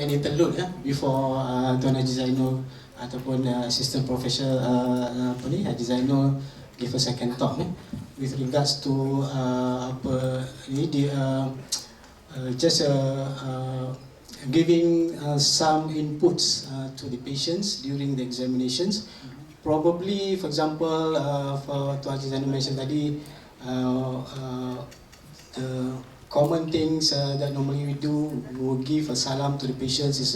an interlude before Tuan Haji Zainul ataupun assistant professor Haji Zainul give a second talk with regards to apa ni dia just giving some inputs to the patients during the examinations. Probably, for example, for Tuan Haji Zainul mentioned tadi, the common things that normally we do, we will give a salam to the patients is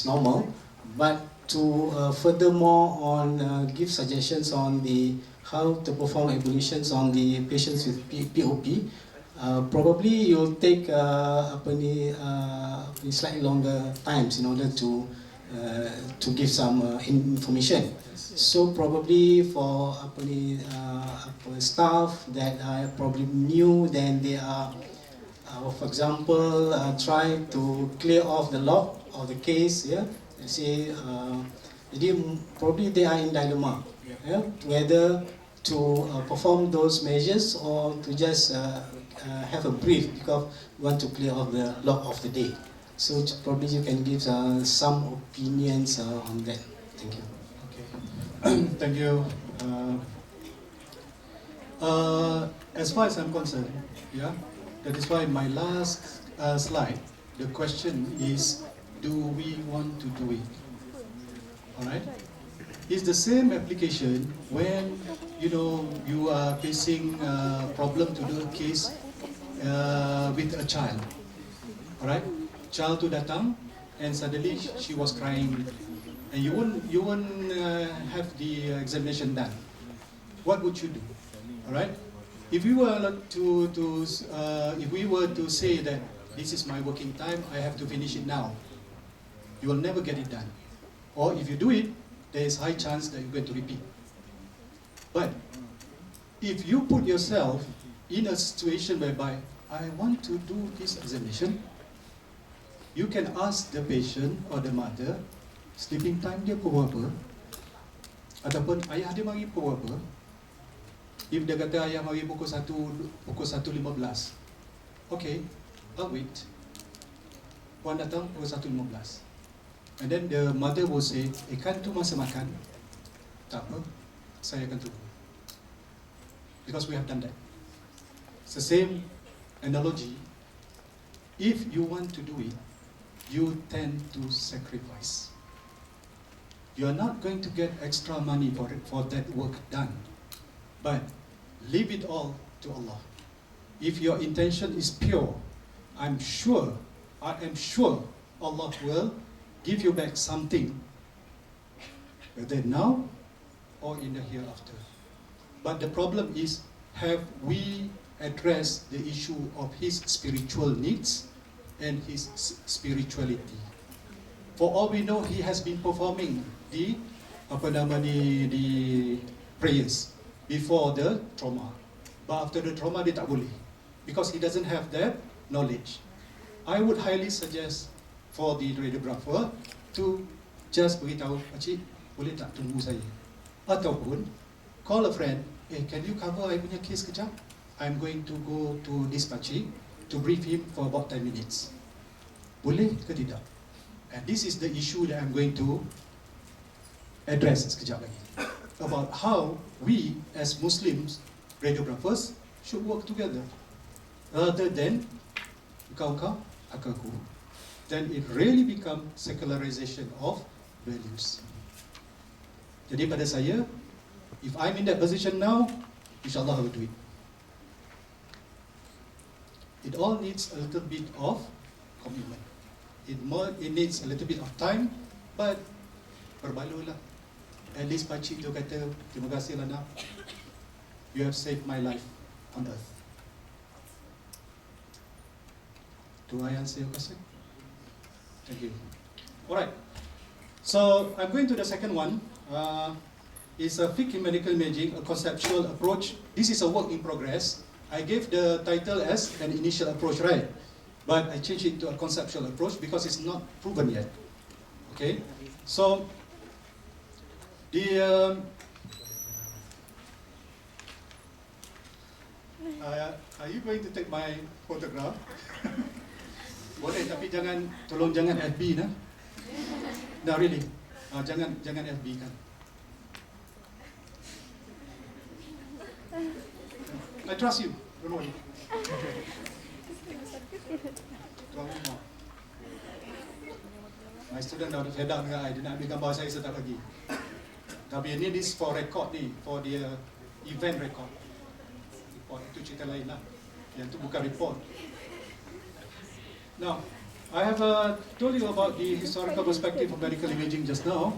normal, but to furthermore on give suggestions on the how to perform ablutions on the patients with POP, probably you'll take slightly longer times in order to give some information. So probably for staff that are probably new, then they are, for example, try to clear off the log of the case. Yeah, let's say, probably they are in dilemma, whether to perform those measures or to just have a brief because we want to clear off the log of the day. So probably you can give some opinions on that. Thank you. Thank you. As far as I'm concerned, that is why my last slide, the question is, do we want to do it? Alright? It's the same application when you are facing a problem to do a case with a child. Alright? Child to datang and suddenly she was crying. And you won't have the examination done. What would you do? All right. If we were to say that this is my working time, I have to finish it now, you will never get it done. Or if you do it, there is high chance that you're going to repeat. But if you put yourself in a situation whereby I want to do this examination, you can ask the patient or the mother, sleeping time dia pukul apa, ataupun ayah dia mari pukul apa. If dia kata ayah mari pukul 1.15, okay, I'll wait. Puan datang pukul 1.15. And then the mother will say, kan tu masa makan. Tak apa, saya akan tunggu. Because we have done that. It's the same analogy. If you want to do it, you tend to sacrifice. You are not going to get extra money for that work done, but leave it all to Allah. If your intention is pure, I am sure Allah will give you back something, whether now or in the hereafter. But the problem is, have we addressed the issue of his spiritual needs and his spirituality? For all we know, he has been performing the prayers before the trauma. But after the trauma, dia tak boleh. Because he doesn't have that knowledge. I would highly suggest for the radiographer to just beritahu, Pakcik, boleh tak tunggu saya? Ataupun, call a friend, can you cover I punya case kejap? I'm going to go to this Pakcik to brief him for about 10 minutes. Boleh ke tidak? And this is the issue that I'm going to address sekejap lagi. About how we as Muslims, radiographers, should work together. Rather than kau, aku. Then it really becomes secularization of values. Jadi pada saya, if I'm in that position now, insyaAllah I will do it. It all needs a little bit of commitment. It needs a little bit of time, but berbaloi lah. At least Pakcik tu kata, terima kasih lah nak. You have saved my life on earth. Do I answer your question? Thank you. Alright. So I'm going to the second one. It's a Fiqh in Medical Imaging, a conceptual approach. This is a work in progress. I gave the title as an initial approach, right? But I changed it to a conceptual approach because it's not proven yet. Okay, so are you going to take my photograph? Boleh, tapi tolong jangan FB nah. No, really. Jangan FB kan. I trust you. Don't worry. Tuan rumah. My student dah fed up dengan I. Dia nak ambil gambar saya tak lagi. Tapi ini this for record ni, for the event record. Report itu cerita lain lah. Yang itu bukan report. Now, I have told you about the historical perspective of medical imaging just now,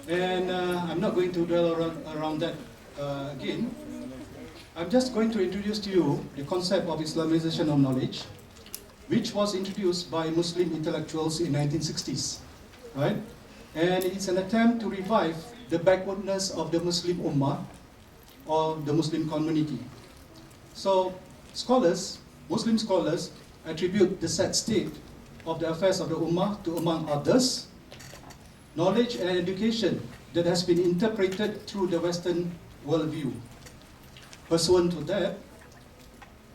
and I'm not going to dwell around that again. I'm just going to introduce to you the concept of Islamization of knowledge, which was introduced by Muslim intellectuals in 1960s, right? And it's an attempt to revive the backwardness of the Muslim Ummah or the Muslim community. So, Muslim scholars, attribute the sad state of the affairs of the Ummah to, among others, knowledge and education that has been interpreted through the Western worldview. Pursuant to that,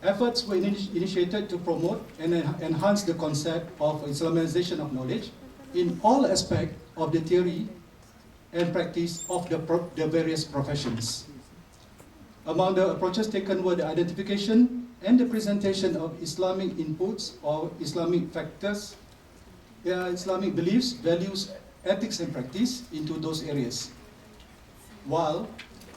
efforts were initiated to promote and enhance the concept of Islamization of knowledge in all aspects of the theory and practice of the various professions. Among the approaches taken were the identification and the presentation of Islamic inputs or Islamic factors, Islamic beliefs, values, ethics and practice into those areas. While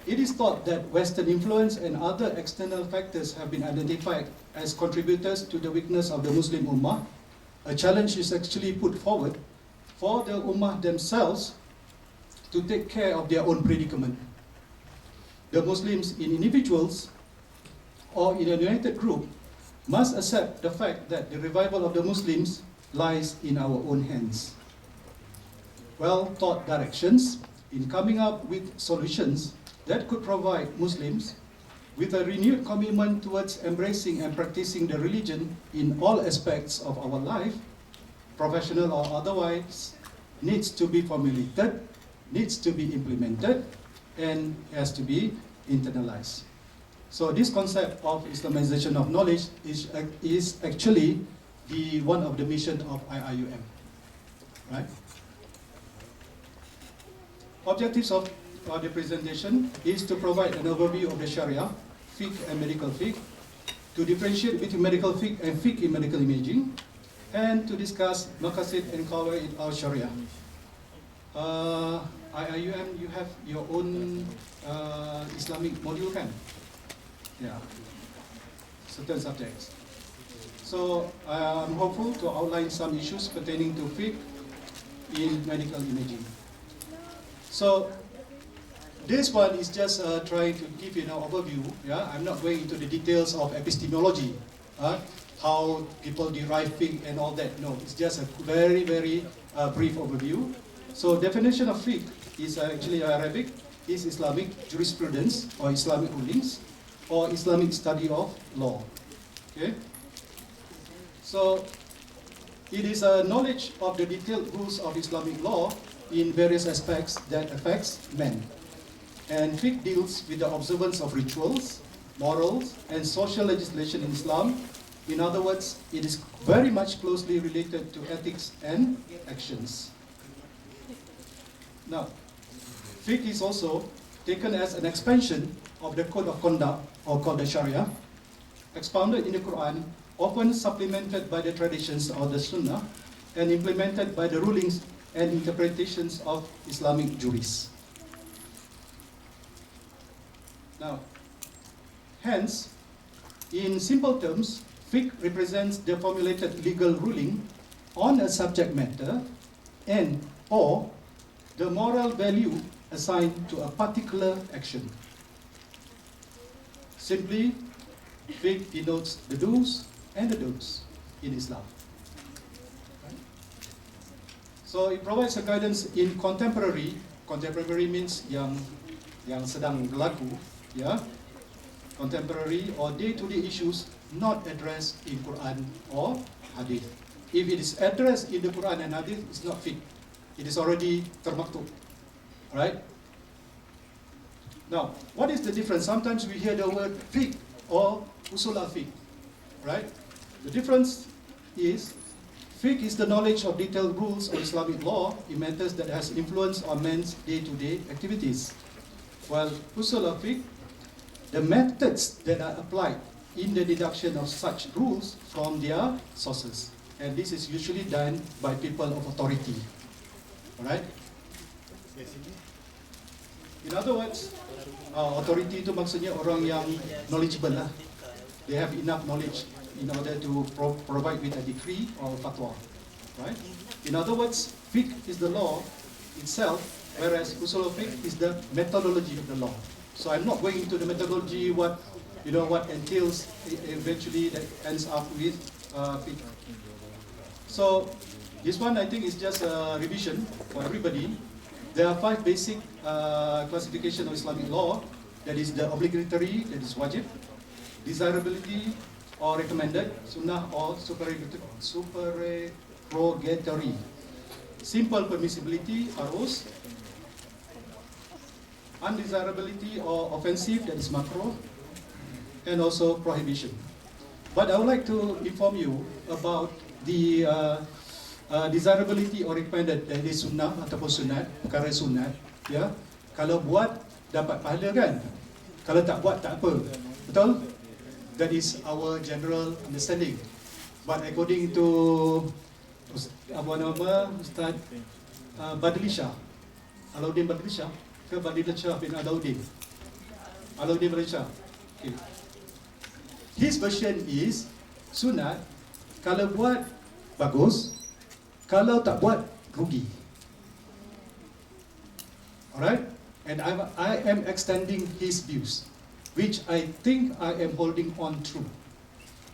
it is thought that Western influence and other external factors have been identified as contributors to the weakness of the Muslim Ummah, a challenge is actually put forward for the Ummah themselves to take care of their own predicament. The Muslims in individuals or in a united group must accept the fact that the revival of the Muslims lies in our own hands. Well-thought directions in coming up with solutions that could provide Muslims with a renewed commitment towards embracing and practicing the religion in all aspects of our life, professional or otherwise, needs to be formulated, needs to be implemented, and has to be internalized. So this concept of Islamization of knowledge is actually one of the mission of IIUM, right? Objectives of the presentation is to provide an overview of the Sharia, Fiqh and medical Fiqh, to differentiate between medical Fiqh and Fiqh in medical imaging, and to discuss Maqasid and Qawaid al-Sharia. IIUM, you have your own Islamic module, kan? Yeah, certain subjects. So I'm hopeful to outline some issues pertaining to Fiqh in medical imaging. So this one is just trying to give you an overview. Yeah, I'm not going into the details of epistemology, how people derive Fiqh and all that. No, it's just a very brief overview. So definition of Fiqh is actually Arabic, is Islamic jurisprudence or Islamic rulings, or Islamic study of law. Okay? So it is a knowledge of the detailed rules of Islamic law in various aspects that affects men. And Fiqh deals with the observance of rituals, morals, and social legislation in Islam. In other words, it is very much closely related to ethics and actions. Now, Fiqh is also taken as an expansion of the code of conduct, or called the Sharia, expounded in the Quran, often supplemented by the traditions of the Sunnah, and implemented by the rulings and interpretations of Islamic jurists. Now, hence, in simple terms, Fiqh represents the formulated legal ruling on a subject matter and or the moral value assigned to a particular action. Simply, Fiqh denotes the do's and the don'ts in Islam. Right? So it provides a guidance in contemporary means yang sedang berlaku, yeah, contemporary or day-to-day issues not addressed in Quran or Hadith. If it is addressed in the Quran and Hadith, it's not Fiqh. It is already termaktub, right? Now, what is the difference? Sometimes we hear the word Fiqh or Usul al-Fiqh, right? The difference is Fiqh is the knowledge of detailed rules of Islamic law in matters that has influence on men's day-to-day activities. While usul of fiqh, the methods that are applied in the deduction of such rules from their sources. And this is usually done by people of authority. Alright? In other words, authority itu maksudnya orang yang knowledgeable lah. They have enough knowledge in order to provide with a decree or fatwa, right? In other words, fiqh is the law itself, whereas usul fiqh is the methodology of the law. So I'm not going into the methodology, what entails eventually that ends up with fiqh. So this one I think is just a revision for everybody. There are 5 basic classification of Islamic law. That is the obligatory, that is wajib, desirability or recommended, sunnah or supererogatory, simple permissibility, arus, undesirability or offensive, that is makruh, and also prohibition. But I would like to inform you about the desirability or recommended, that is sunnah ataupun sunat, perkara sunat. Ya, kalau buat dapat pahala kan, kalau tak buat tak apa, betul? That is our general understanding. But according to Ustaz Badlisha, Alauddin Badlisha ke Badlisha bin Alauddin? Alauddin Badlisha. Okay. His version is sunat, kalau buat bagus, kalau tak buat rugi. Alright? And I am extending his views, which I think I am holding on true.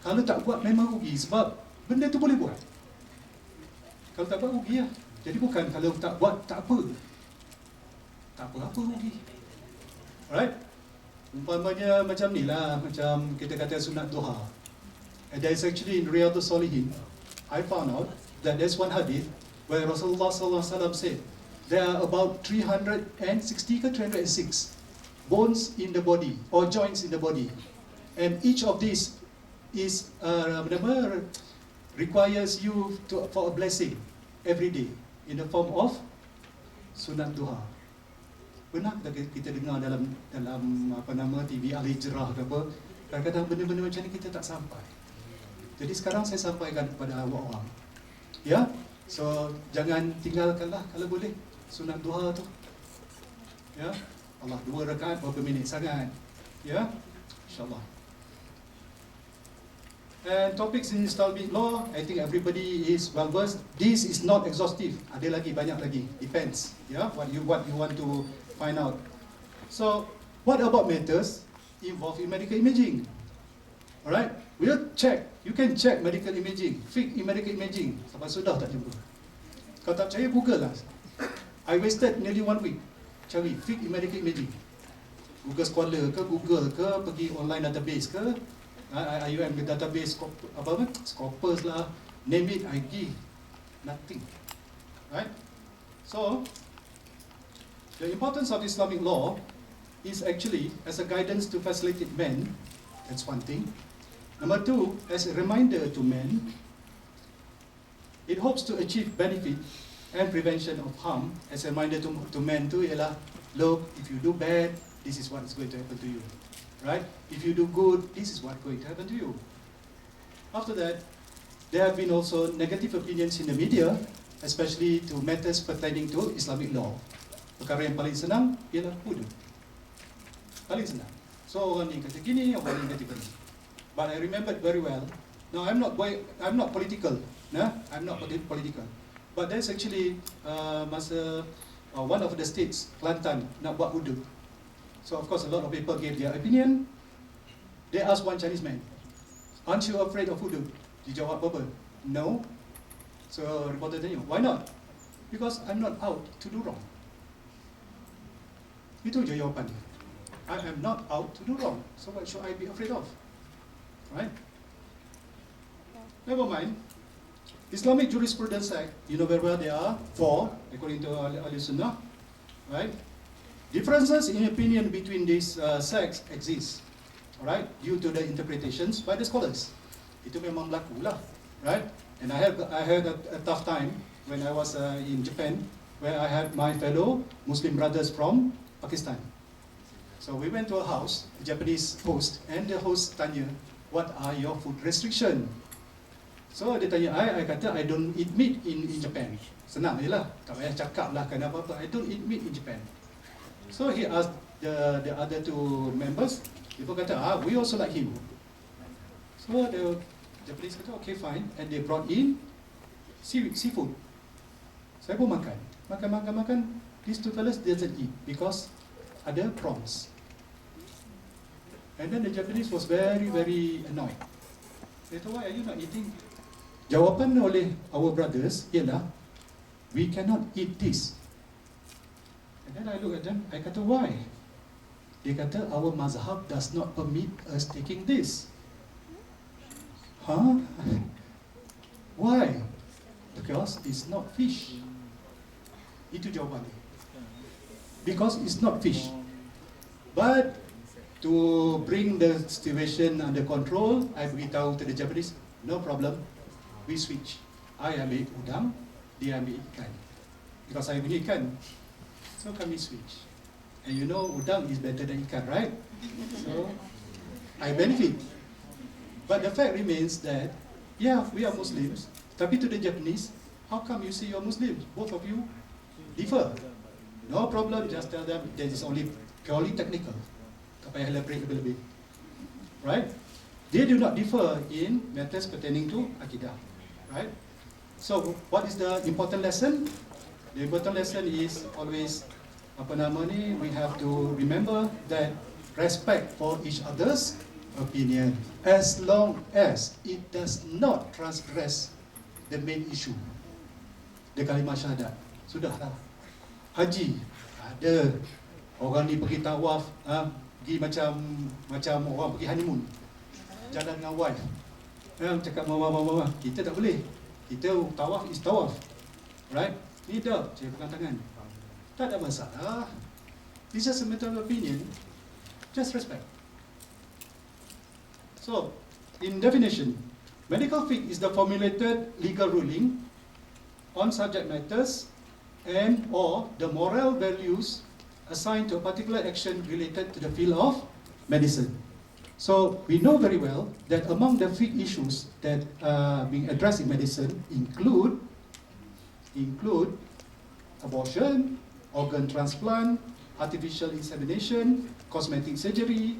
Kalau tak buat memang rugi, sebab benda tu boleh buat. Kalau tak buat rugi lah. Jadi bukan kalau tak buat tak apa. Tak apa-apa rugi. Alright? Umpamanya macam ni lah, macam kita kata sunat duha. And there is actually in Riyadhus Salihin, I found out that there's one hadith where Rasulullah SAW said, there are about 360 ke 306 bones in the body or joints in the body, and each of these is requires you for a blessing every day in the form of sunat duha. Pernah kita dengar dalam TV Al-Hijrah ke apa, kadang-kadang benda-benda macam ni kita tak sampai. Jadi sekarang saya sampaikan kepada awak-awak, ya, so jangan tinggalkanlah kalau boleh sunat duha tu, ya. Allah, 2 rakaat berapa minit sangat, ya, insyaAllah. And topics in Islamic law, I think everybody is well versed. This is not exhaustive. Ada lagi, banyak lagi. Depends, ya, what you want to find out. So, what about matters involved in medical imaging? Alright, we'll check. You can check medical imaging, fiqh in medical imaging. Sampai sudah tak jumpa. Kalau tak percaya, Google lah. I wasted nearly 1 week cari fiqh in medical imaging. Google Scholar ke, Google ke, pergi online database ke, IUM database, Scopus lah, name it, I give nothing. Right? So, the importance of Islamic law is actually as a guidance to facilitate men. That's one thing. Number 2, as a reminder to men, it hopes to achieve benefit and prevention of harm. As a reminder to men tu ialah, look, if you do bad, this is what is going to happen to you. Right? If you do good, this is what's going to happen to you. After that, there have been also negative opinions in the media, especially to matters pertaining to Islamic law. Perkara yang paling senang ialah wudu. Paling senang. So orang ni kata gini, orang ni kata gini. But I remembered very well. Now I'm not political. Nah, I'm not political. But there's actually masa one of the states, Kelantan, nak buat wudu. So of course a lot of people gave their opinion. They asked one Chinese man, aren't you afraid of wudu? Dia jawab apa? No. So reporter tanya, why not? Because I'm not out to do wrong. Itu je jawapan dia. I am not out to do wrong. So what should I be afraid of? Right? Never mind. Islamic Jurisprudence Act, you know very well there are 4, according to Ahli Sunnah. Right? Differences in opinion between these sects exist, alright, due to the interpretations by the scholars. Itu memang berlaku lah, right? And I had a tough time when I was in Japan, where I had my fellow Muslim brothers from Pakistan. So we went to a house, a Japanese host, and the host tanya, what are your food restrictions? So dia tanya I kata I don't eat meat in Japan. Senang je lah, tak payah cakap lah kenapa apa, I don't eat meat in Japan. So he asked the other two members, people kata, we also like him. So the Japanese kata, okay fine, and they brought in seafood. Saya pun makan. These two fellas doesn't eat because ada prawns. And then the Japanese was very, very annoyed. They said, why are you not eating? Jawapan oleh our brothers ialah, we cannot eat this. And then I look at them, I kata, why? Dia kata, our mazhab does not permit us taking this. Huh? Why? Because it's not fish. Itu jawapan dia. Because it's not fish. But to bring the situation under control, I beritahu to the Japanese, no problem, we switch. I ambil udang, dia ambil ikan. Because I punya ikan, so kami switch. And you know, udang is better than ikan, right? So, I benefit. But the fact remains that, yeah, we are Muslims, tapi to the Japanese, how come you say you're Muslims? Both of you differ. No problem, just tell them that is only purely technical. Tak payah elaborate lebih-lebih. Right? They do not differ in matters pertaining to akidah. Right? So, what is the important lesson? The important lesson is always, we have to remember that respect for each other's opinion, as long as it does not transgress the main issue. The kalimah syahadat. Sudahlah. Haji, ada orang ni pergi tawaf, pergi macam orang pergi honeymoon, jalan dengan wife, cakap mama, kita tak boleh, kita tawaf is tawaf, right? Ni dah, saya pegang tangan, tak ada masalah. It's just a matter of opinion, just respect. So, in definition, medical fiqh is the formulated legal ruling on subject matters and or the moral values assigned to a particular action related to the field of medicine. So we know very well that among the fiqh issues that are being addressed in medicine include abortion, organ transplant, artificial insemination, cosmetic surgery,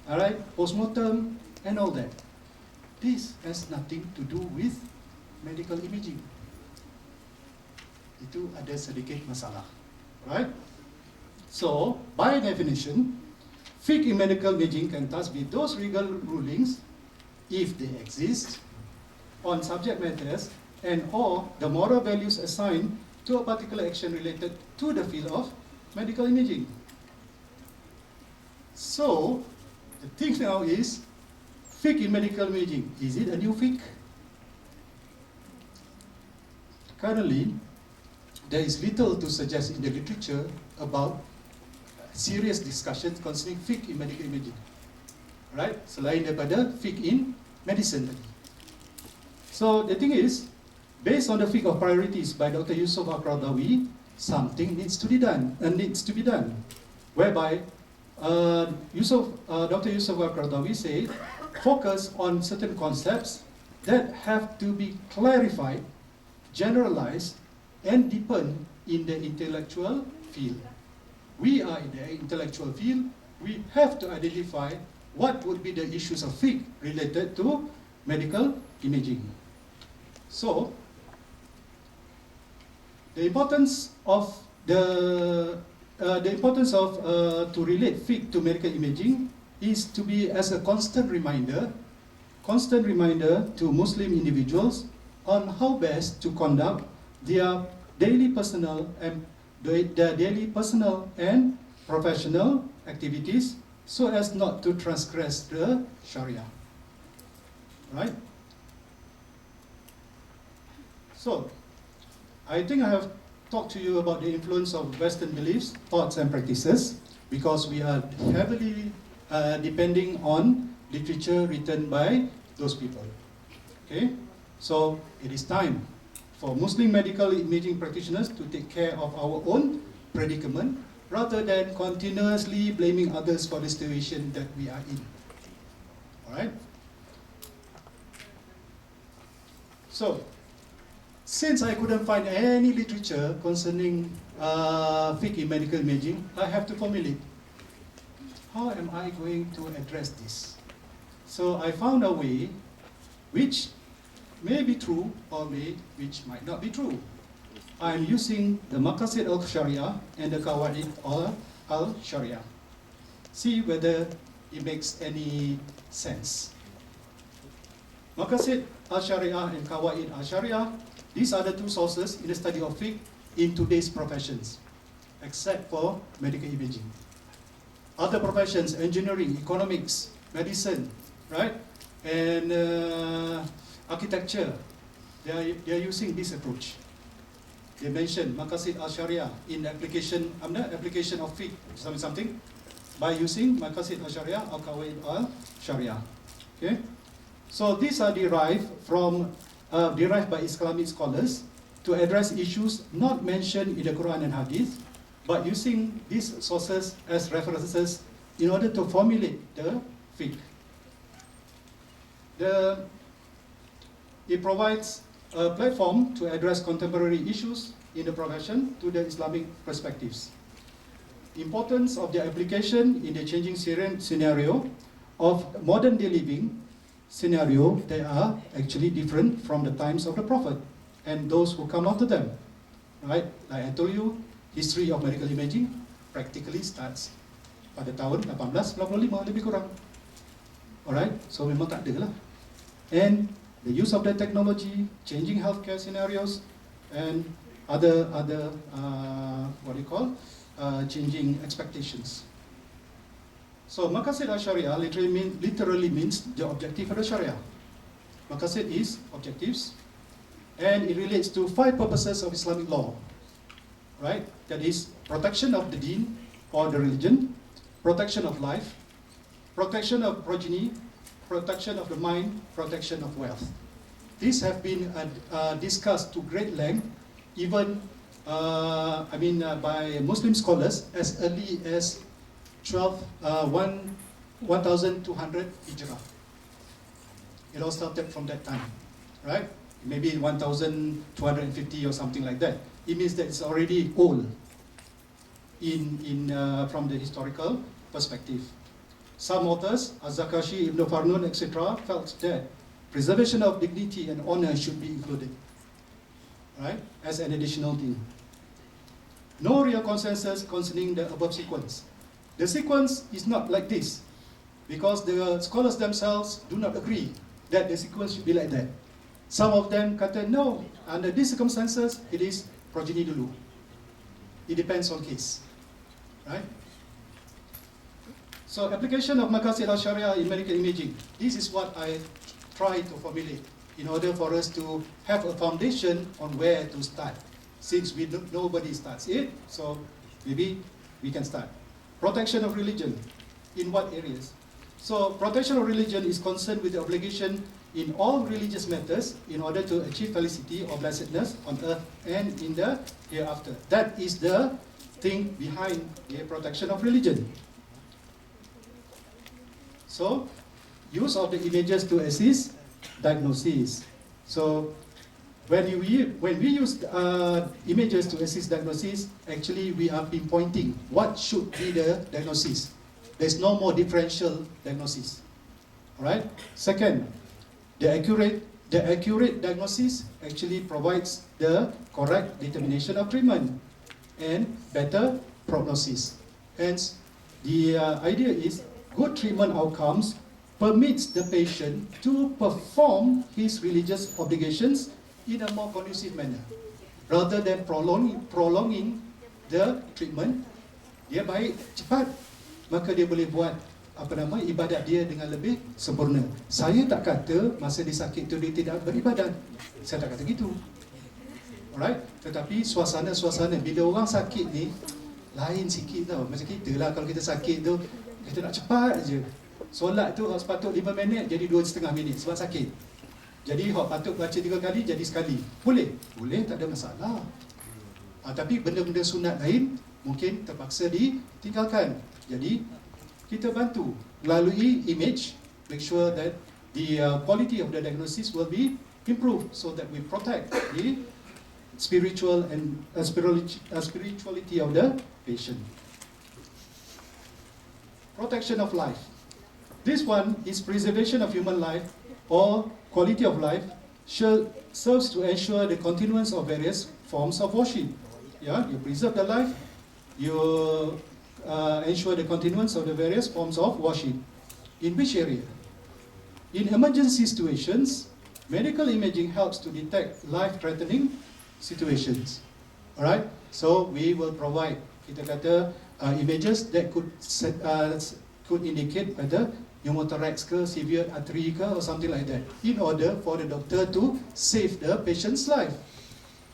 alright, postmortem, and all that. This has nothing to do with medical imaging. Itu ada sedikit masalah, right? So, by definition, fiqh in medical imaging can thus be those legal rulings, if they exist, on subject matters and or the moral values assigned to a particular action related to the field of medical imaging. So, the thing now is, fiqh in medical imaging, is it a new fiqh? Currently, there is little to suggest in the literature about serious discussions concerning fiqh in medical imaging. Right? Selain daripada fiqh in medicine tadi. So the thing is, based on the fiqh of priorities by Dr. Yusuf Al-Qaradawi, something needs to be done, whereby Dr. Yusuf Al-Qaradawi said, focus on certain concepts that have to be clarified, generalized, and deepen in the intellectual field. We are in the intellectual field, we have to identify what would be the issues of fiqh related to medical imaging. So, the importance of to relate fiqh to medical imaging is to be as a constant reminder to Muslim individuals on how best to conduct their daily personal and professional activities so as not to transgress the Sharia. Right? So, I think I have talked to you about the influence of Western beliefs, thoughts and practices, because we are heavily depending on literature written by those people. Okay? So it is time for Muslim medical imaging practitioners to take care of our own predicament rather than continuously blaming others for the situation that we are in. Alright? So, since I couldn't find any literature concerning fiqh in medical imaging, I have to formulate. How am I going to address this? So I found a way which may be true or which might not be true. I'm using the Maqasid al-Sharia and the Qawaid al-Sharia. See whether it makes any sense. Maqasid al-Sharia and Qawaid al-Sharia, these are the two sources in the study of fiqh in today's professions, except for medical imaging. Other professions, engineering, economics, medicine, right? And architecture, they are using this approach. They mentioned Maqasid al-Sharia in application of fiqh, something, by using Maqasid al-Sharia or Qawaid al-Sharia. Okay? So these are derived by Islamic scholars to address issues not mentioned in the Quran and Hadith, but using these sources as references in order to formulate the fiqh. It provides a platform to address contemporary issues in the profession to the Islamic perspectives. Importance of the application in the changing scenario of modern day living scenario, they are actually different from the times of the Prophet and those who come after them. Right? Like I told you, history of medical imaging practically starts pada tahun 1895 lebih kurang. Alright, so memang tak ada lah. And the use of the technology, changing healthcare scenarios, and other changing expectations. So Maqasid al-Sharia literally means the objective of the Sharia. Maqasid is objectives, and it relates to 5 purposes of Islamic law. Right? That is protection of the deen or the religion, protection of life, protection of progeny, protection of the mind, protection of wealth. These have been discussed to great length, even by Muslim scholars as early as 1200 Hijrah. It all started from that time, right? Maybe 1250 or something like that. It means that it's already old from the historical perspective. Some authors, Az-Zakashi, Ibn Farnun, etc., felt that preservation of dignity and honor should be included, right, as an additional thing. No real consensus concerning the above sequence. The sequence is not like this, because the scholars themselves do not agree that the sequence should be like that. Some of them kata, no, under these circumstances, it is progeny dulu. It depends on case, right? So application of Maqasid al-Sharia in medical imaging. This is what I try to formulate in order for us to have a foundation on where to start. Since nobody starts it, so maybe we can start. Protection of religion. In what areas? So protection of religion is concerned with the obligation in all religious matters in order to achieve felicity or blessedness on earth and in the hereafter. That is the thing behind the protection of religion. So, use of the images to assist diagnosis. So, when we use images to assist diagnosis, actually we are pinpointing what should be the diagnosis. There's no more differential diagnosis. Alright? Second, the accurate diagnosis actually provides the correct determination of treatment and better prognosis. Hence, the idea is good treatment outcomes permits the patient to perform his religious obligations in a more conducive manner, rather than prolonging the treatment. Dia baik cepat, maka dia boleh buat ibadat dia dengan lebih sempurna. Saya tak kata masa dia sakit tu dia tidak beribadat. Saya tak kata gitu. Alright? Tetapi suasana bila orang sakit ni lain sikit tau. Macam kita lah, kalau kita sakit tu kita nak cepat je. Solat tu sepatut 5 minit jadi 2,5 minit sebab sakit. Jadi hok patut baca 3 kali jadi sekali. Boleh? Boleh, tak ada masalah. Tapi benda-benda sunat lain mungkin terpaksa ditinggalkan. Jadi kita bantu melalui image, make sure that the quality of the diagnosis will be improved so that we protect the spiritual and spirituality of the patient. Protection of life. This one is preservation of human life or quality of life serves to ensure the continuance of various forms of worship. Yeah, you preserve the life, you ensure the continuance of the various forms of worship. In which area? In emergency situations, medical imaging helps to detect life-threatening situations. Alright, so we will provide kita kata images that could indicate whether pneumothorax ke, severe artery ke, or something like that, in order for the doctor to save the patient's life.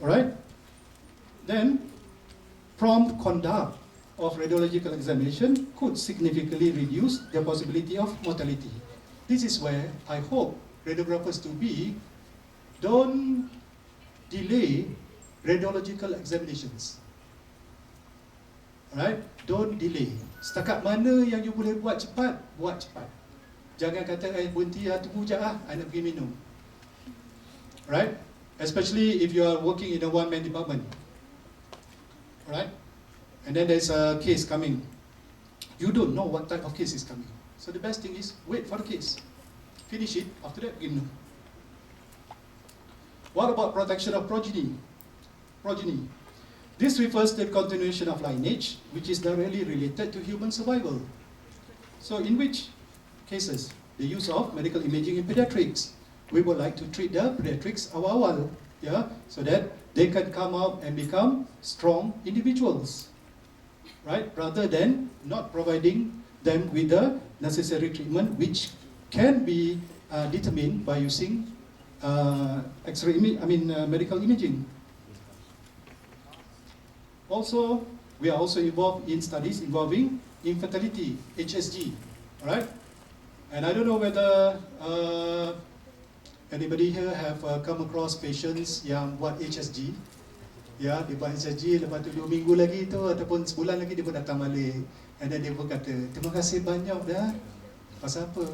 Alright, then prompt conduct of radiological examination could significantly reduce the possibility of mortality. This is where I hope radiographers to be don't delay radiological examinations. Alright, don't delay. Setakat mana yang you boleh buat cepat, buat cepat. Jangan kata berhenti tunggu je I nak pergi minum. Right? Especially if you are working in a one-man department. Alright? And then there's a case coming. You don't know what type of case is coming. So the best thing is wait for the case. Finish it, after that pergi minum. What about protection of progeny? This refers to the continuation of lineage, which is directly related to human survival. So in which cases? The use of medical imaging in pediatrics. We would like to treat the pediatrics awal-awal, yeah, so that they can come out and become strong individuals, right? Rather than not providing them with the necessary treatment, which can be determined by using medical imaging. Also, we are also involved in studies involving infertility, HSG, right? And I don't know whether anybody here have come across patients yang buat HSG. Ya, dia buat HSG, lepas tu 2 minggu lagi tu ataupun sebulan lagi dia pun datang balik. And then dia pun kata, terima kasih banyak dah. Pasal apa?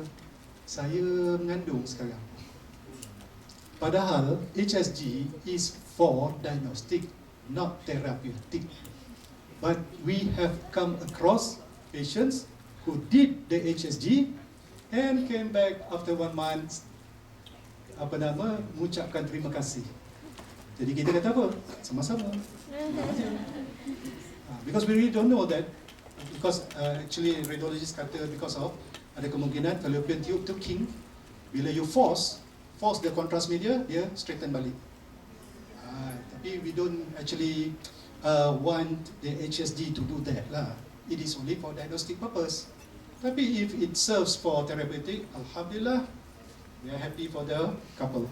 Saya mengandung sekarang. Padahal HSG is for diagnostic, not therapeutic. But we have come across patients who did the HSG and came back after 1 month, mengucapkan terima kasih. Jadi kita kata apa? Sama-sama. Because we really don't know that. Because actually radiologist kata because of ada kemungkinan fallopian tube tu king, bila you force the contrast media, dia straighten balik. Tapi we don't actually want the HSG to do that lah. It is only for diagnostic purpose. Tapi if it serves for therapeutic, alhamdulillah, we are happy for the couple.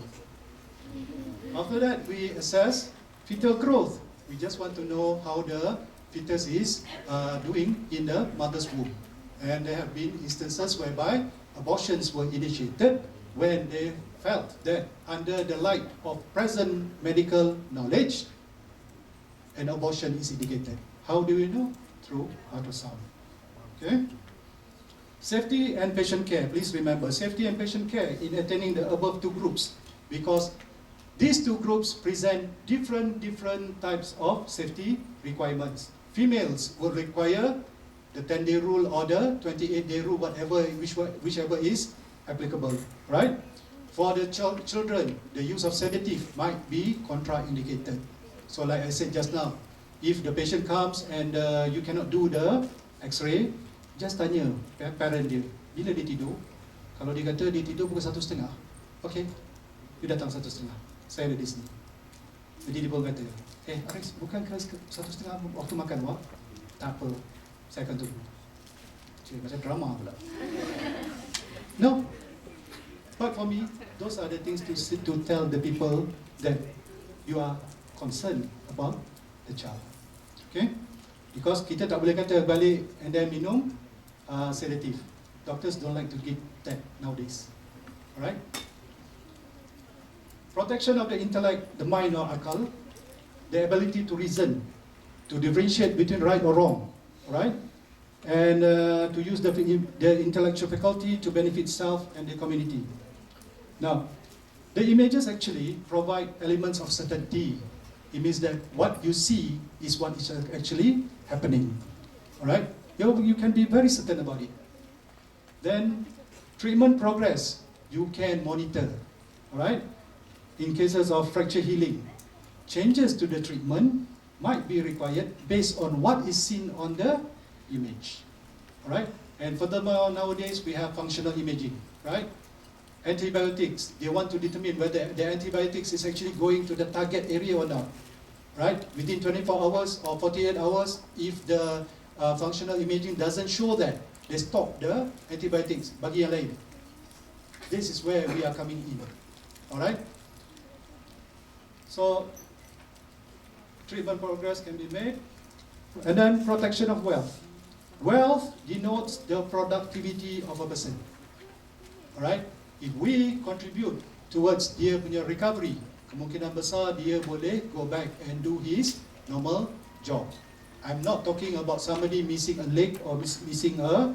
After that, we assess fetal growth. We just want to know how the fetus is doing in the mother's womb. And there have been instances whereby abortions were initiated when they felt that under the light of present medical knowledge, an abortion is indicated. How do we know? Through ultrasound. Okay? Safety and patient care. Please remember, safety and patient care in attaining the above 2 groups, because these 2 groups present different types of safety requirements. Females will require the 10-day rule or the 28-day rule, whichever is applicable, right? For the children, the use of sedative might be contraindicated. So like I said just now, if the patient comes and you cannot do the X-ray, just tanya parent dia, bila dia tidur? Kalau dia kata dia tidur pukul 1:30, okay, you datang 1:30, saya ada di sini. Jadi dia pun kata, Aris, bukankah 1:30 waktu makan wak? Tak apa, saya akan tunggu. Cik, macam drama pula. No, but for me, those are the things to tell the people that you are concerned about the child. Okay? Because kita tak boleh kata balik and then minum sedative. Doctors don't like to give that nowadays. Alright? Protection of the intellect, the mind or akal, the ability to reason, to differentiate between right or wrong, right? And to use the intellectual faculty to benefit self and the community. Now, the images actually provide elements of certainty. It means that what you see is what is actually happening, all right? You can be very certain about it. Then, treatment progress, you can monitor, all right? In cases of fracture healing, changes to the treatment might be required based on what is seen on the image, all right? And furthermore, nowadays we have functional imaging, right? Antibiotics, they want to determine whether the antibiotics is actually going to the target area or not, right? Within 24 hours or 48 hours, if the functional imaging doesn't show that, they stop the antibiotics, bagi yang lain. This is where we are coming in, all right? So, treatment progress can be made. And then protection of wealth. Wealth denotes the productivity of a person. Alright? If we contribute towards dia punya recovery, kemungkinan besar dia boleh go back and do his normal job. I'm not talking about somebody missing a leg or missing a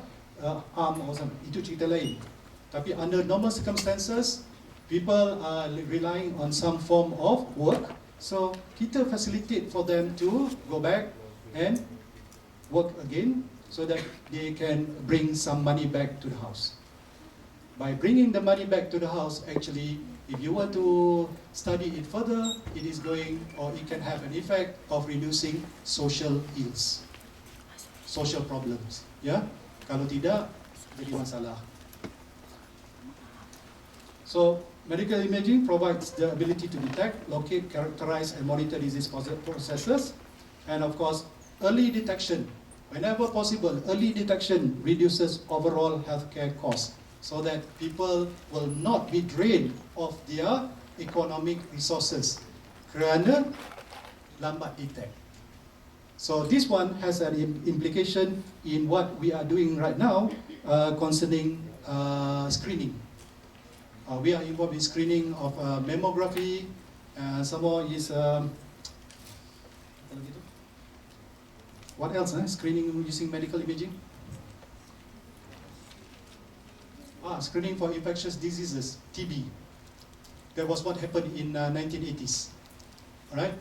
arm or something. Itu cerita lain. Tapi under normal circumstances, people are relying on some form of work, so kita facilitate for them to go back and work again so that they can bring some money back to the house. By bringing the money back to the house, actually, if you were to study it further, it is going, or it can have an effect of reducing social ills, social problems. Yeah? Kalau tidak, jadi masalah. So, medical imaging provides the ability to detect, locate, characterize, and monitor disease processes. And of course, early detection. Whenever possible, early detection reduces overall healthcare costs so that people will not be drained of their economic resources kerana lambat detect. So this one has an implication in what we are doing right now concerning screening. We are involved in screening of mammography, some more is, what else, screening using medical imaging? Screening for infectious diseases, TB. That was what happened in 1980s, alright?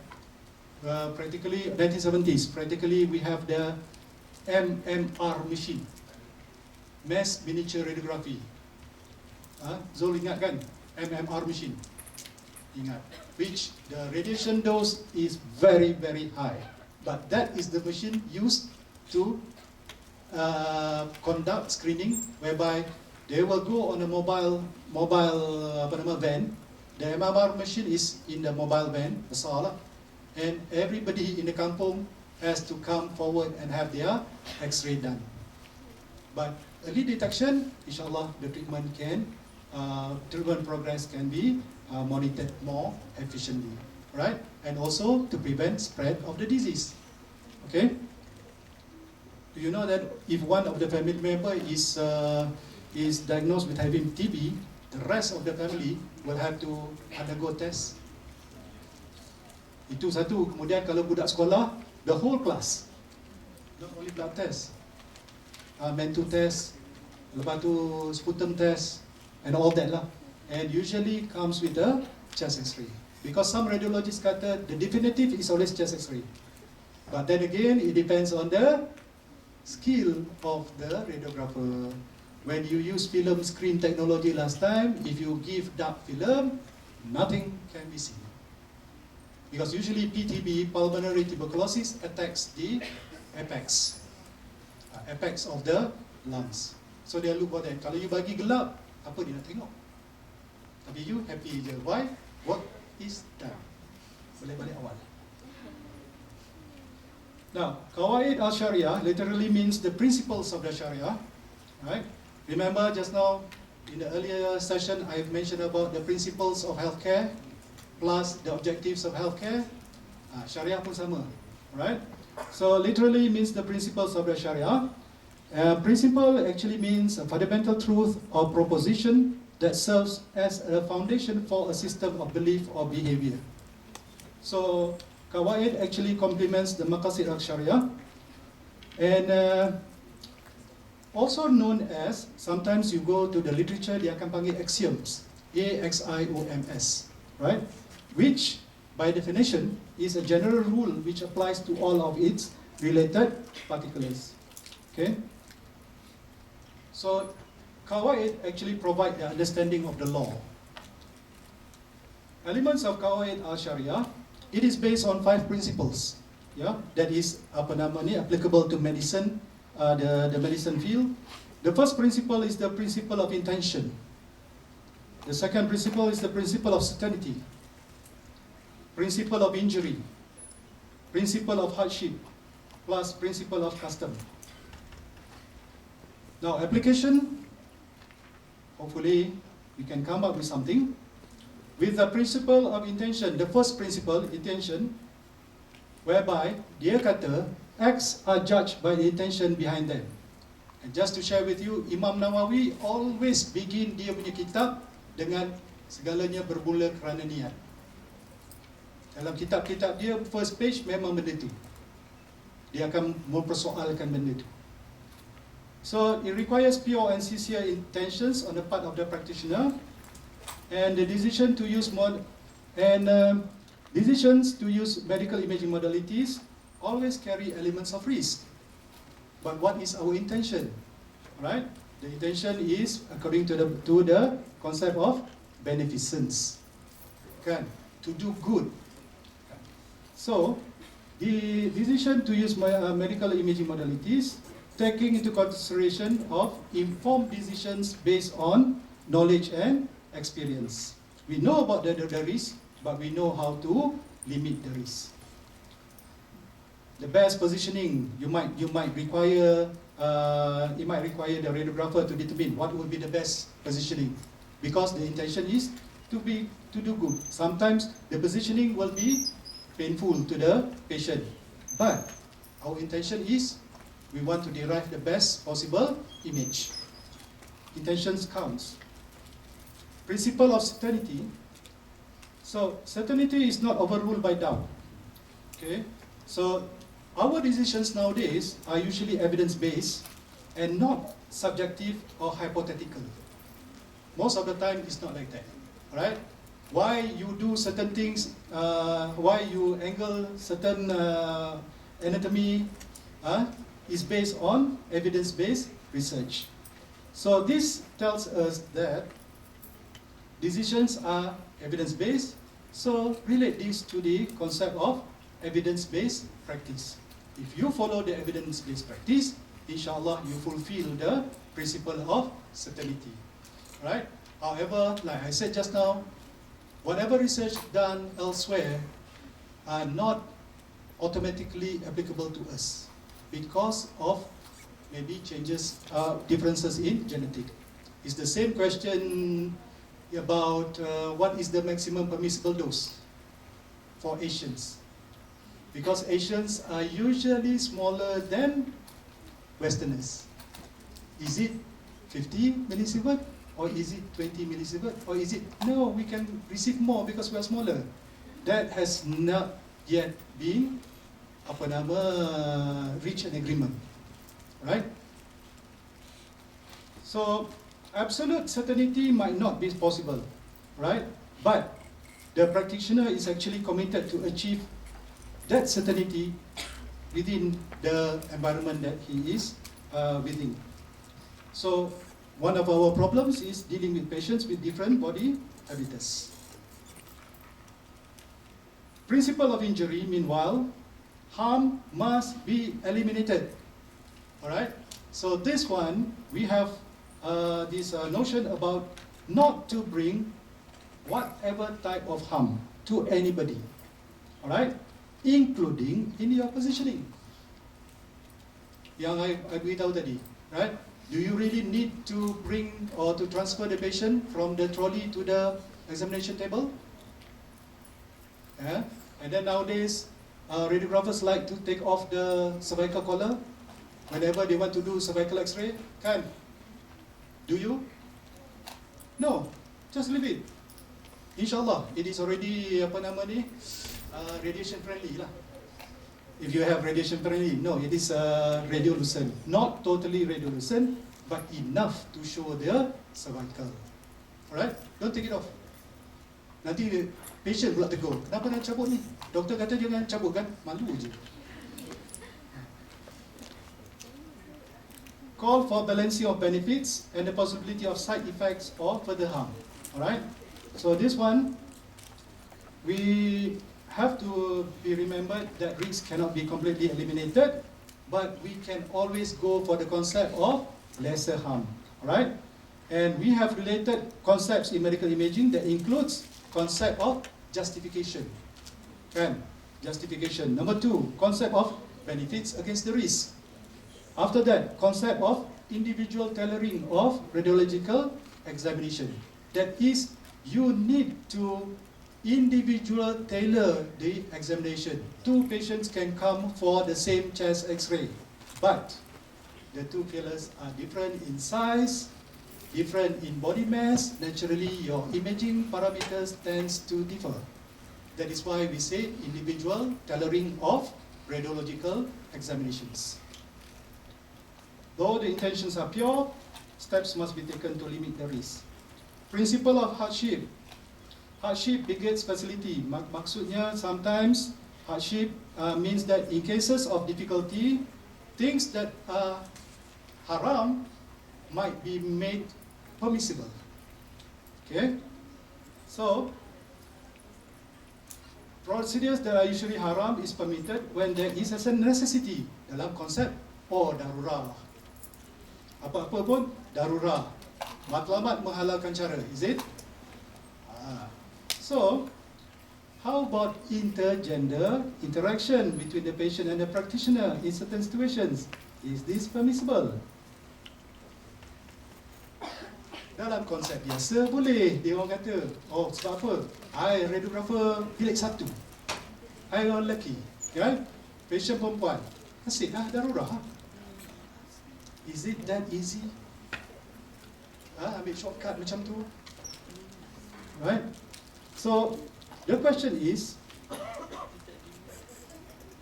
Practically, 1970s, practically we have the MMR machine, mass miniature radiography. Zul ingat kan? MMR machine. Ingat. Which the radiation dose is very, very high. But that is the machine used to conduct screening, whereby they will go on a mobile van. The MMR machine is in the mobile van, besar lah. And everybody in the kampung has to come forward and have their X-ray done. But early detection, inshallah, the treatment progress can be monitored more efficiently, right? And also to prevent spread of the disease. Okay? Do you know that if one of the family member is diagnosed with having TB, the rest of the family will have to undergo test? Itu satu. Kemudian kalau budak sekolah, the whole class, not only blood test, mental test, lepas tu sputum test, and all that lah. And usually comes with a chest X-ray. Because some radiologists kata the definitive is always chest X-ray. But then again, it depends on the skill of the radiographer. When you use film screen technology last time, if you give dark film, nothing can be seen. Because usually PTB, pulmonary tuberculosis, attacks the apex of the lungs. So they look for that. Kalau you bagi gelap, apa dia nak tengok? Tapi you happy je. Why? Work is done. Boleh balik awal. Now, Qawaid al-Sharia literally means the principles of the Sharia. Right? Remember just now, in the earlier session, I've mentioned about the principles of healthcare plus the objectives of healthcare. Sharia pun sama. Right? So, literally means the principles of the Sharia. Principle actually means a fundamental truth or proposition that serves as a foundation for a system of belief or behavior. So Qawaid actually complements the Maqasid al-Sharia, and also known as, sometimes you go to the literature, dia akan panggil axioms, A-X-I-O-M-S, right? Which, by definition, is a general rule which applies to all of its related particulars. Okay? So, Qawaid actually provide the understanding of the law. Elements of Qawaid al-Sharia, it is based on 5 principles. Yeah, that is applicable to medicine, the medicine field. The first principle is the principle of intention. The second principle is the principle of certainty, principle of injury, principle of hardship, plus principle of custom. Now, application, hopefully we can come up with something. With the principle of intention, the first principle, intention, whereby dia kata acts are judged by the intention behind them. And just to share with you, Imam Nawawi always begin dia punya kitab dengan segalanya bermula kerana niat. Dalam kitab-kitab dia, first page memang benda tu. Dia akan mempersoalkan benda tu. So it requires pure and sincere intentions on the part of the practitioner, and the decision to use decisions to use medical imaging modalities always carry elements of risk. But what is our intention? Right? The intention is according to the concept of beneficence. Kan? To do good. So, the decision to use medical imaging modalities, taking into consideration of informed decisions based on knowledge and experience. We know about the risk, but we know how to limit the risk. The best positioning, you might require the radiographer to determine what would be the best positioning, because the intention is to do good. Sometimes the positioning will be painful to the patient, but our intention is we want to derive the best possible image. Intentions counts. Principle of certainty. So certainty is not overruled by doubt. Okay, so our decisions nowadays are usually evidence-based and not subjective or hypothetical. Most of the time, it's not like that. Right? Why you do certain things? Why you angle certain anatomy? Is based on evidence-based research. So this tells us that decisions are evidence-based, so relate this to the concept of evidence-based practice. If you follow the evidence-based practice, inshallah you fulfill the principle of certainty. Right? However, like I said just now, whatever research done elsewhere are not automatically applicable to us, because of maybe differences in genetic. It's the same question about what is the maximum permissible dose for Asians. Because Asians are usually smaller than Westerners. Is it 50 millisievert, or is it 20 millisievert, or is it, no, we can receive more because we are smaller. That has not yet been reach an agreement, right? So absolute certainty might not be possible, right? But the practitioner is actually committed to achieve that certainty within the environment that he is within. So one of our problems is dealing with patients with different body habitus. Principle of injury, meanwhile, harm must be eliminated. Alright? So this one, we have this notion about not to bring whatever type of harm to anybody. Alright? Including in your positioning. Yang I beritahu tadi. Right? Do you really need to bring or to transfer the patient from the trolley to the examination table? Yeah? And then nowadays, radiographers like to take off the cervical collar whenever they want to do cervical X-ray. Kan? Do you? No, just leave it. Inshallah, it is already radiation friendly lah. If you have radiation friendly, no, it is radiolucent, not totally radiolucent, but enough to show the cervical. Alright, don't take it off. Nanti patient pula tegur, kenapa nak cabut ni? Doktor kata jangan cabut kan? Malu je. Call for balancing of benefits and the possibility of side effects or further harm. Alright, so this one, we have to be remembered that risks cannot be completely eliminated, but we can always go for the concept of lesser harm. Alright, and we have related concepts in medical imaging that includes concept of justification. And justification. Number 2, concept of benefits against the risk. After that, concept of individual tailoring of radiological examination. That is, you need to individual tailor the examination. 2 patients can come for the same chest X-ray, but the 2 killers are different in size, different in body mass. Naturally, your imaging parameters tends to differ. That is why we say individual tailoring of radiological examinations. Though the intentions are pure, steps must be taken to limit the risk. Principle of hardship. Hardship begets facility. Maksudnya, sometimes hardship means that in cases of difficulty, things that are haram might be made permissible. Okay? So, procedures that are usually haram is permitted when there is a necessity dalam konsep darurah. Apa-apa pun darurah. Matlamat menghalalkan cara, is it? So, how about intergender interaction between the patient and the practitioner in certain situations? Is this permissible? Dalam konsep biasa boleh, dia orang kata, oh sebab apa? I radiographer bilik 1. I orang lelaki, kan? Patient perempuan. Asyik lah, darurah. Is it that easy? Ambil shortcut macam tu? Right? So, the question is,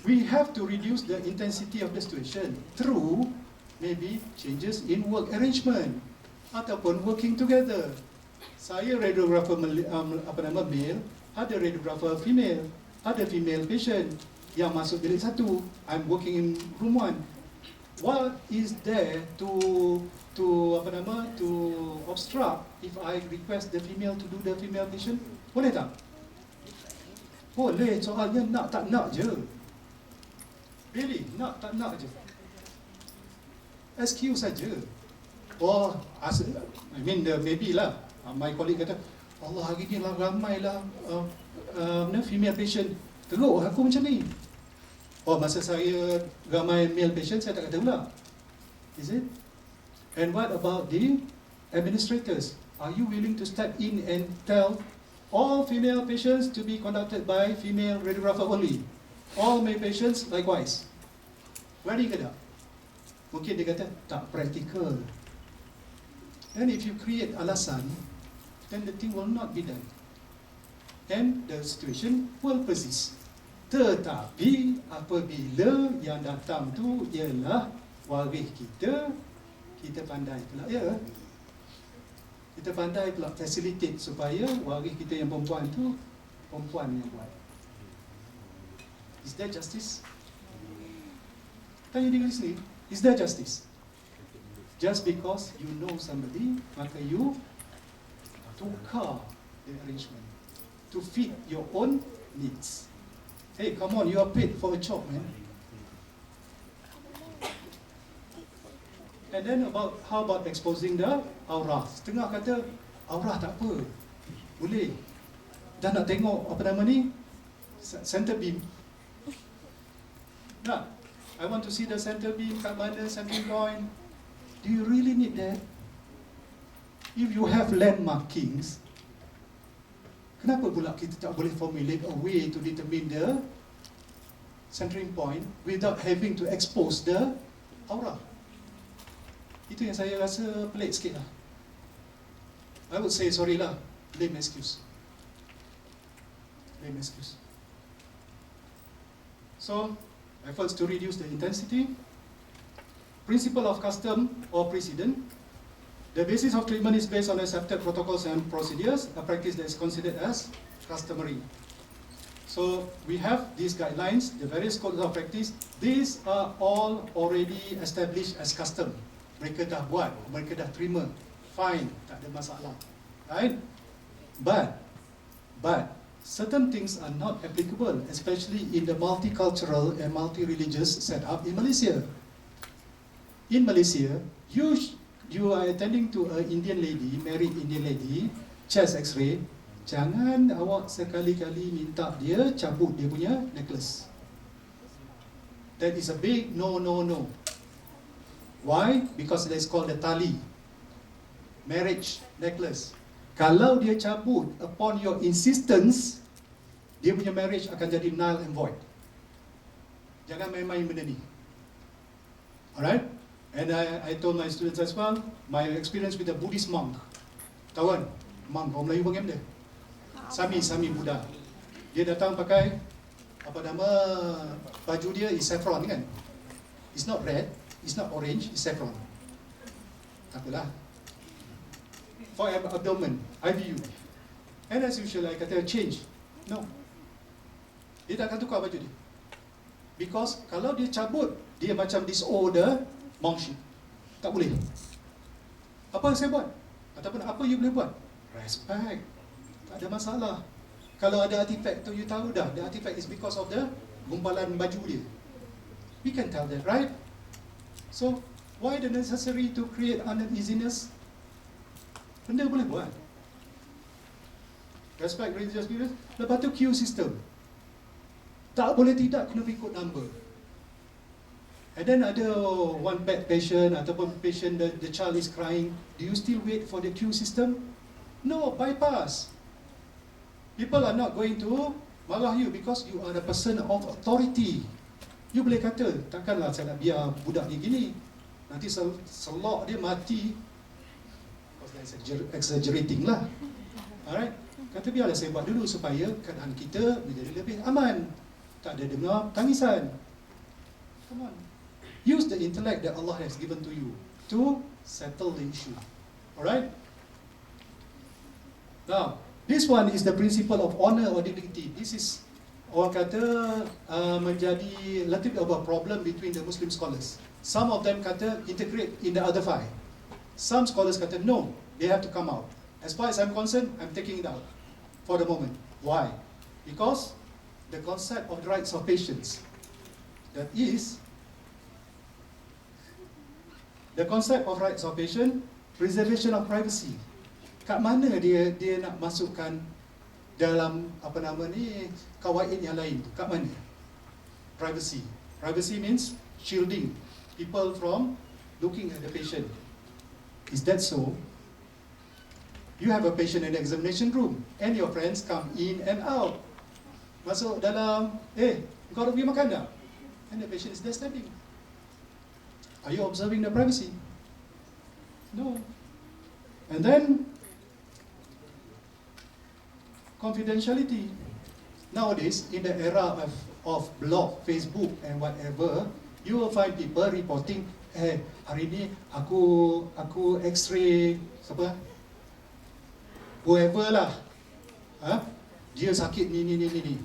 we have to reduce the intensity of the situation through maybe changes in work arrangement ataupun working together. Saya radiographer male, ada radiographer female, ada female patient yang masuk bilik 1. I'm working in room 1. What is there to obstruct if I request the female to do the female patient? Boleh tak? Boleh, soalnya nak tak nak je. Really, nak tak nak je. SQ saja. Oh, maybe lah. My colleague kata, Allah hari ni lah ramai lah female patient. Teruk aku macam ni. Oh, masa saya ramai male patient, saya tak kata pula. Is it? And what about the administrators? Are you willing to step in and tell all female patients to be conducted by female radiographer only? All male patients likewise. Ready ke tak? Mungkin dia kata, tak practical. And if you create alasan, then the thing will not be done. And the situation will persist. Tetapi apabila yang datang tu ialah waris kita, kita pandai pula kita pandai pula facilitate supaya waris kita yang perempuan tu perempuan yang buat. Is that justice? Tanya diri sendiri, is that justice? Just because you know somebody, maka you tukar the arrangement to fit your own needs. Hey, come on, you are paid for a job, man. And then how about exposing the aura? Setengah kata, aura tak apa, boleh. Dah nak tengok center beam. Nah, I want to see the center beam kat mana, centering point. Do you really need that? If you have landmarkings, kenapa pula kita tak boleh formulate a way to determine the centering point without having to expose the aura? Itu yang saya rasa pelik sikit lah. I would say, sorry lah, lame excuse. Lame excuse. So, efforts to reduce the intensity, principle of custom or precedent. The basis of treatment is based on accepted protocols and procedures, a practice that is considered as customary. So we have these guidelines, the various codes of practice. These are all already established as custom. Mereka dah buat, mereka dah terima, fine, tak ada masalah, right? But certain things are not applicable, especially in the multicultural and multi-religious setup in Malaysia. In Malaysia, you are attending to an Indian lady, married Indian lady, chest X-ray. Jangan awak sekali-kali minta dia cabut dia punya necklace. That is a big no. Why? Because that is called the tali, marriage necklace. Kalau dia cabut upon your insistence, dia punya marriage akan jadi null and void. Jangan main-main benda ni. Alright? And I told my students as well, my experience with the Buddhist monk. Tahu kan? Monk, orang Melayu panggil dia. Sami Buddha. Dia datang pakai apa nama baju dia is saffron kan? It's not red, it's not orange, it's saffron. Tak apalah. For abdomen, IVU. And as usual, I kata change. No. Dia tak akan tukar baju dia. Because kalau dia cabut, dia macam disorder monkship. Tak boleh. Apa yang saya buat? Ataupun apa you boleh buat? Respect. Tak ada masalah. Kalau ada artifact tu, you tahu dah, the artifact is because of the gumpalan baju dia. We can tell that, right? So, why the necessary to create uneasiness? Benda boleh buat. Respect religious beliefs. Lepas tu queue system. Tak boleh tidak kena ikut number. And then ada one bad patient ataupun patient the child is crying. Do you still wait for the queue system? No, bypass. People are not going to marah you because you are a person of authority. You boleh kata, takkanlah saya nak biar budak ni gini. Nanti selok dia mati. Because that's exaggerating lah. Alright? Kata biarlah saya buat dulu supaya keadaan kita menjadi lebih aman. Tak ada dengar tangisan. Come on. Use the intellect that Allah has given to you to settle the issue. Alright? Now, this one is the principle of honor or dignity. This is, orang kata, menjadi little bit of a problem between the Muslim scholars. Some of them kata integrate in the other five. Some scholars kata no, they have to come out. As far as I'm concerned, I'm taking it out for the moment. Why? Because the concept of the rights of patients, that is, the concept of rights of patient, preservation of privacy. Kat mana dia nak masukkan dalam apa nama ni kawaid yang lain? Kat mana? Privacy. Privacy means shielding people from looking at the patient. Is that so? You have a patient in the examination room and your friends come in and out. Masuk dalam, kau dah pergi makan dah? And the patient is there standing. Are you observing the privacy? No. And then confidentiality. Nowadays, in the era of blog, Facebook and whatever, you will find people reporting, hari ni aku X-ray, siapa? Whoever lah. Dia sakit ni.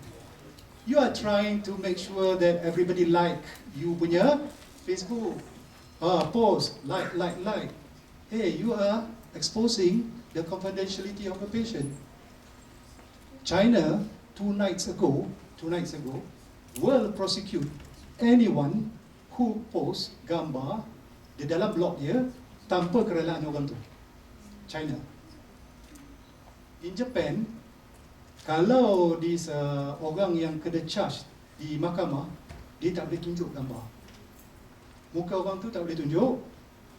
You are trying to make sure that everybody like you punya Facebook post, like. Hey, you are exposing the confidentiality of a patient. China, two nights ago, will prosecute anyone who post gambar di dalam blog dia tanpa kerelaan orang tu. China. In Japan, kalau orang yang kena charge di mahkamah, dia tak boleh tunjuk gambar. Muka orang tu tak boleh tunjuk.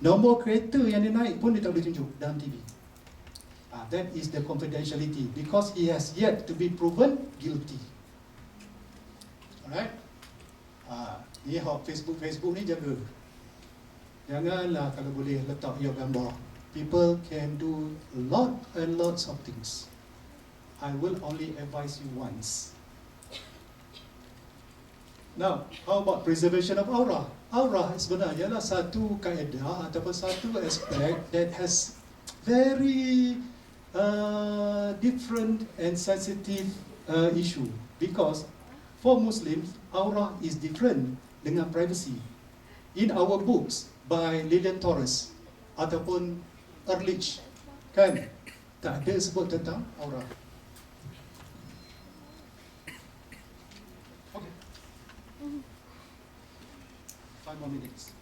Nombor kereta yang dia naik pun dia tak boleh tunjuk dalam TV. That is the confidentiality because he has yet to be proven guilty. Alright? Ni Facebook ni jaga. Janganlah kalau boleh letak your gambar people can do lot and lots of things. I will only advise you once. Now, how about preservation of aura? Aura sebenarnya adalah satu kaedah ataupun satu aspek that has very different and sensitive issue, because for Muslims, aura is different dengan privacy. In our books by Lilian Torres ataupun Ehrlich, kan, tak ada sebut tentang aura. Okay. 5 more minutes.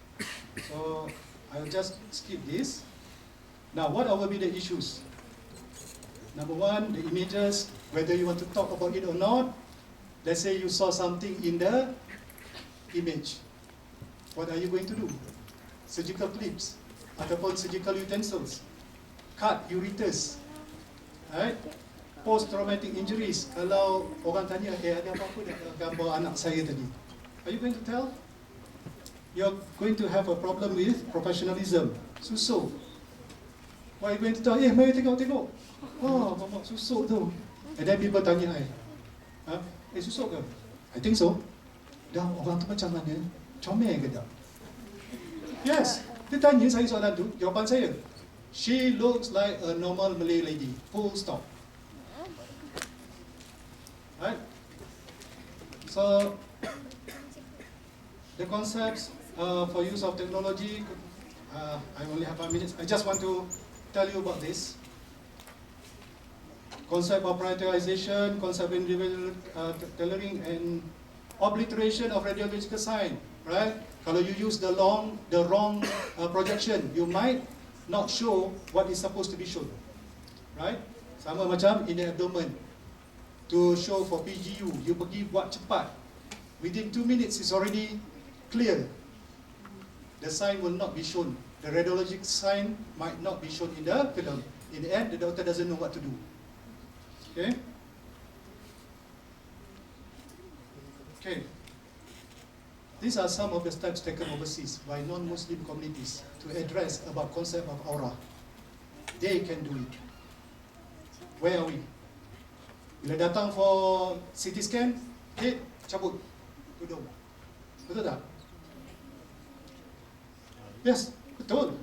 So I'll just skip this. Now, what will be the issues? Number one, the images, whether you want to talk about it or not. Let's say you saw something in the image. What are you going to do? Surgical clips ataupun surgical utensils, cut ureters, right? Post-traumatic injuries. Kalau orang tanya, ada apa-apa dengan gambar anak saya tadi? Are you going to tell? You're going to have a problem with professionalism. Susuk. What are you going to tell? Mari tengok. Oh, mamak susuk tu. And then people tanya, susuk ke? I think so. Dah, orang tu macam mana? Comel ke tak? Yes. Dia tanya saya soalan tu, jawapan saya, she looks like a normal Malay lady. Full stop. Right? So, the concepts for use of technology, I only have 5 minutes. I just want to tell you about this. Concept of prioritization, concept of individual tailoring, and obliteration of radiological sign. Right? Kalau you use the wrong projection, you might not show what is supposed to be shown. Right? Sama macam in the abdomen. To show for PGU, you pergi buat cepat. Within 2 minutes, it's already clear. The sign will not be shown. The radiologic sign might not be shown in the film. In the end, the doctor doesn't know what to do. Okay? Okay. These are some of the steps taken overseas by non-Muslim communities to address about concept of aura. They can do it. Where are we? Bila datang for CT scan, cabut tudung. Betul tak? Yes, betul.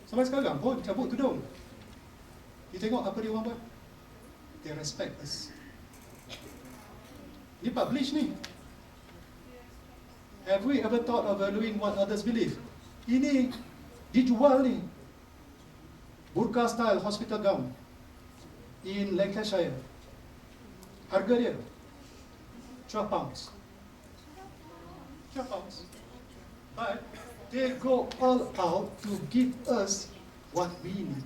Sampai sekarang pun cabut tudung. You tengok apa dia orang buat? They respect us. Ni publish ni. Have we ever thought of valuing what others believe? Ini dijual ni. Burqa style hospital gown in Lancashire. Harga dia 12 pounds. 12 pounds. But they go all out to give us what we need.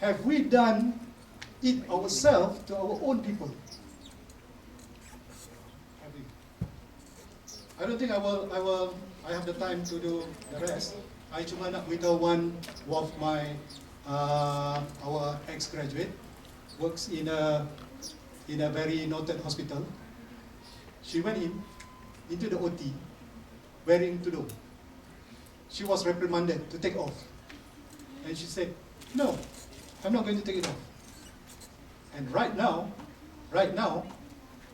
Have we done it ourselves to our own people? I don't think I have the time to do the rest. I cuma nak beritahu one of my our ex-graduate works in a very noted hospital. She went into the OT wearing tudung. She was reprimanded to take off, and she said, "No, I'm not going to take it off." And right now,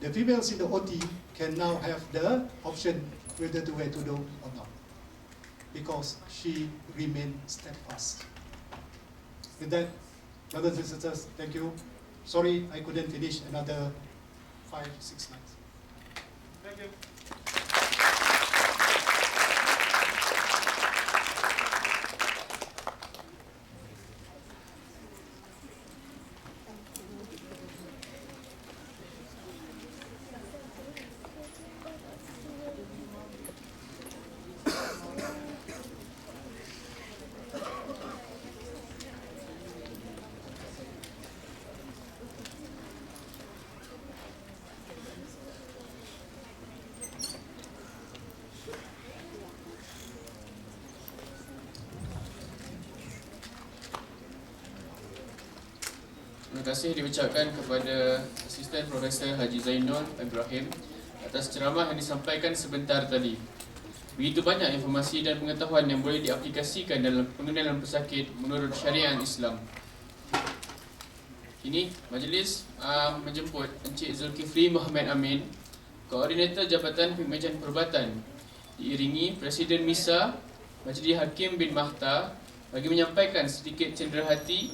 the females in the OT can now have the option whether to wear tudung or not, because she remained steadfast. With that, brothers and sisters, thank you. Sorry I couldn't finish another 5-6 slides. Thank you. Terima kasih diucapkan kepada Asisten Profesor Haji Zainul Ibrahim atas ceramah yang disampaikan sebentar tadi. Begitu banyak informasi dan pengetahuan yang boleh diaplikasikan dalam pengenalan pesakit menurut syariat Islam. Kini, majlis menjemput Encik Zulkifli Muhammad Amin, Koordinator Jabatan Fiqh Perubatan, diiringi Presiden MISA, Majlis Hakim bin Mahta, bagi menyampaikan sedikit cenderahati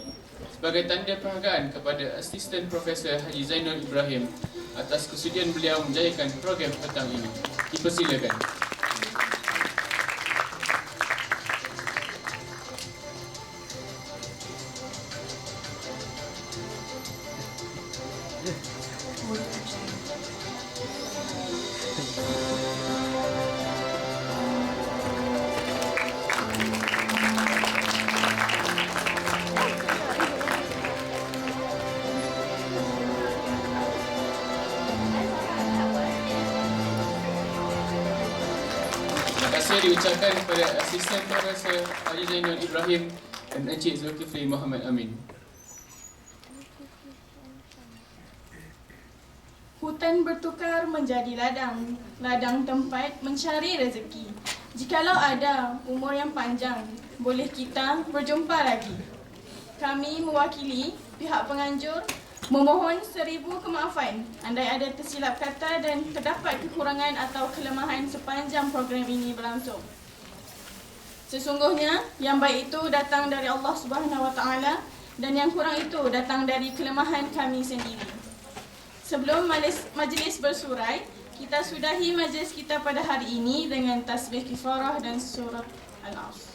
sebagai tanda penghargaan kepada Asisten Profesor Haji Zainul Ibrahim atas kesudian beliau menjayakan program petang ini. Dipersilakan. Terima kasih diucapkan kepada Asisten Profesor Haji Zainul Ibrahim dan Encik Zulkifli Muhammad Amin. Hutan bertukar menjadi ladang, ladang tempat mencari rezeki. Jikalau ada umur yang panjang, boleh kita berjumpa lagi. Kami mewakili pihak penganjur memohon 1000 kemaafan andai ada tersilap kata dan terdapat kekurangan atau kelemahan sepanjang program ini berlangsung. Sesungguhnya yang baik itu datang dari Allah Subhanahu Wa Taala dan yang kurang itu datang dari kelemahan kami sendiri. Sebelum majlis bersurai, kita sudahi majlis kita pada hari ini dengan tasbih kifarah dan surat Al-Asr.